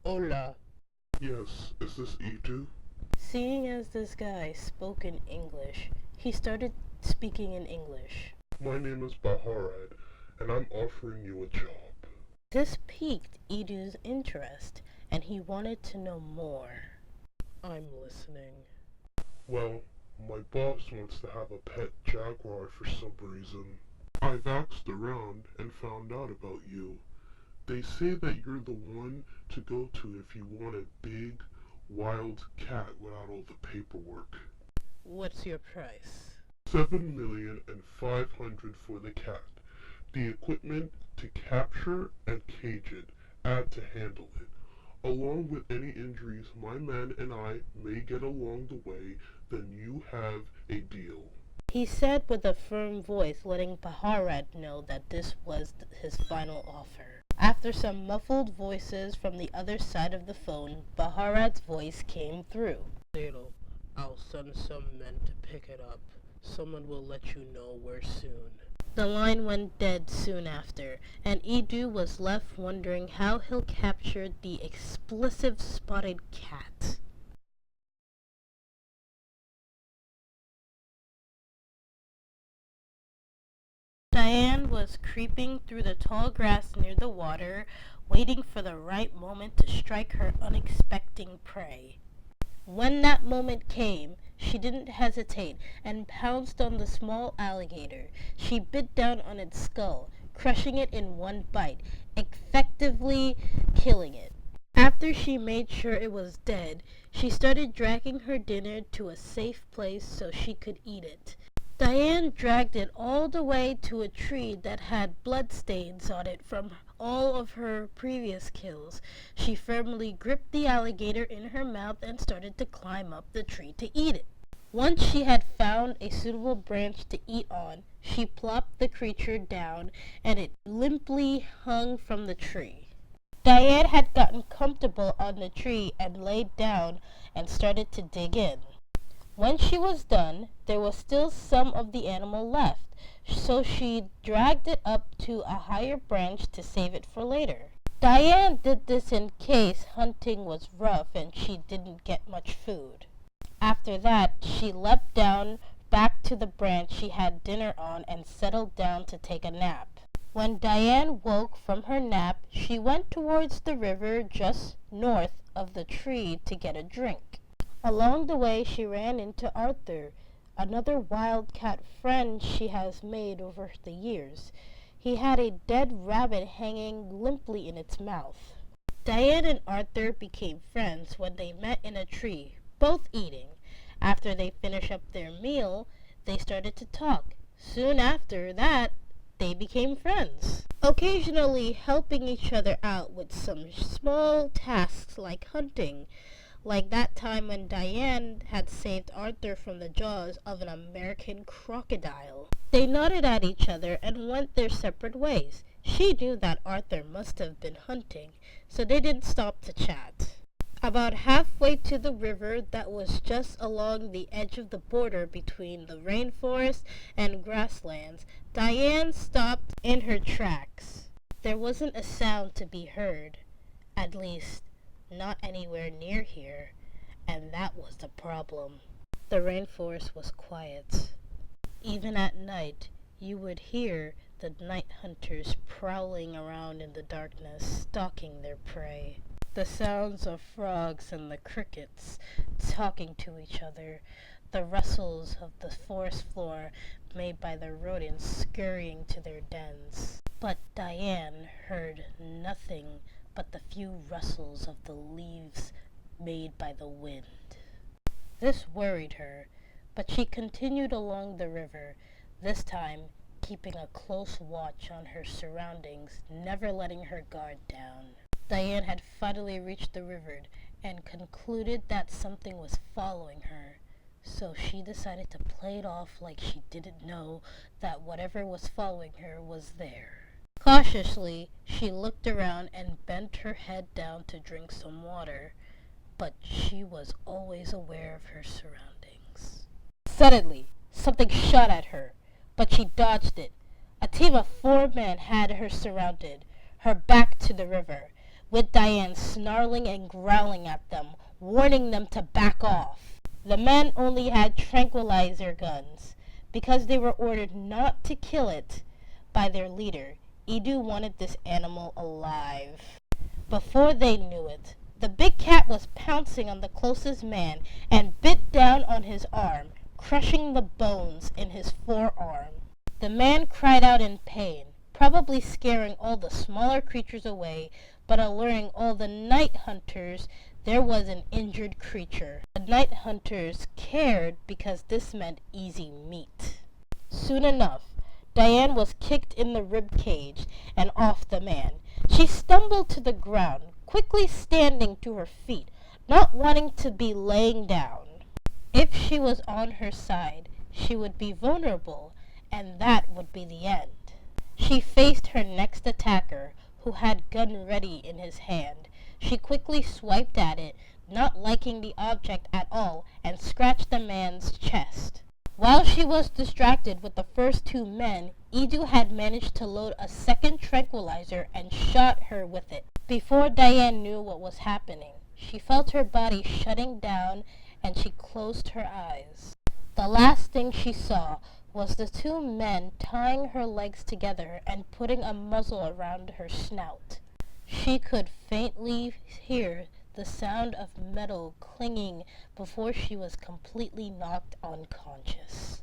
Hola. Yes, is this Edu? Seeing as this guy spoke in English, he started speaking in English. My name is Bharat, and I'm offering you a job. This piqued Edu's interest, and he wanted to know more. I'm listening. Well, my boss wants to have a pet jaguar for some reason. I've asked around and found out about you. They say that you're the one to go to if you want a big, wild cat without all the paperwork. What's your price? 7,500,000 for the cat. The equipment to capture and cage it, add to handle it. Along with any injuries my man and I may get along the way, then you have a deal. He said with a firm voice, letting Bharat know that this was his final offer. After some muffled voices from the other side of the phone, Bharat's voice came through. I'll send some men to pick it up. Someone will let you know where soon. The line went dead soon after, and Edu was left wondering how he'll capture the explosive spotted cat. Daiane was creeping through the tall grass near the water, waiting for the right moment to strike her unexpected prey. When that moment came, she didn't hesitate and pounced on the small alligator. She bit down on its skull, crushing it in one bite, effectively killing it. After she made sure it was dead, she started dragging her dinner to a safe place so she could eat it. Daiane dragged it all the way to a tree that had bloodstains on it from all of her previous kills. She firmly gripped the alligator in her mouth and started to climb up the tree to eat it. Once she had found a suitable branch to eat on, she plopped the creature down and it limply hung from the tree. Daiane had gotten comfortable on the tree and laid down and started to dig in. When she was done, there was still some of the animal left, so she dragged it up to a higher branch to save it for later. Daiane did this in case hunting was rough and she didn't get much food. After that, she leapt down back to the branch she had dinner on and settled down to take a nap. When Daiane woke from her nap, she went towards the river just north of the tree to get a drink. Along the way, she ran into Arthur, another wildcat friend she has made over the years. He had a dead rabbit hanging limply in its mouth. Daiane and Arthur became friends when they met in a tree, both eating. After they finished up their meal, they started to talk. Soon after that, they became friends, occasionally helping each other out with some small tasks like hunting, like that time when Daiane had saved Arthur from the jaws of an American crocodile. They nodded at each other and went their separate ways. She knew that Arthur must have been hunting, so they didn't stop to chat. About halfway to the river that was just along the edge of the border between the rainforest and grasslands, Daiane stopped in her tracks. There wasn't a sound to be heard, at least not anywhere near here, and that was the problem. The rainforest was quiet. Even at night, you would hear the night hunters prowling around in the darkness, stalking their prey. The sounds of frogs and the crickets talking to each other, the rustles of the forest floor made by the rodents scurrying to their dens. But Daiane heard nothing but the few rustles of the leaves made by the wind. This worried her, but she continued along the river, this time keeping a close watch on her surroundings, never letting her guard down. Daiane had finally reached the river and concluded that something was following her, so she decided to play it off like she didn't know that whatever was following her was there. Cautiously, she looked around and bent her head down to drink some water, but she was always aware of her surroundings. Suddenly, something shot at her, but she dodged it. A team of 4 men had her surrounded, her back to the river. with Daiane snarling and growling at them, warning them to back off. The men only had tranquilizer guns, because they were ordered not to kill it by their leader. Idu wanted this animal alive. Before they knew it, the big cat was pouncing on the closest man and bit down on his arm, crushing the bones in his forearm. The man cried out in pain, probably scaring all the smaller creatures away, but alerting all the night hunters there was an injured creature. The night hunters cared because this meant easy meat. Soon enough, Daiane was kicked in the rib cage and off the man. She stumbled to the ground, quickly standing to her feet, not wanting to be laying down. If she was on her side, she would be vulnerable, and that would be the end. She faced her next attacker, who had gun ready in his hand. She quickly swiped at it, not liking the object at all, and scratched the man's chest. While she was distracted with the first two men, Idu had managed to load a second tranquilizer and shot her with it. Before Daiane knew what was happening, she felt her body shutting down and she closed her eyes. The last thing she saw was the two men tying her legs together and putting a muzzle around her snout. She could faintly hear the sound of metal clinging before she was completely knocked unconscious.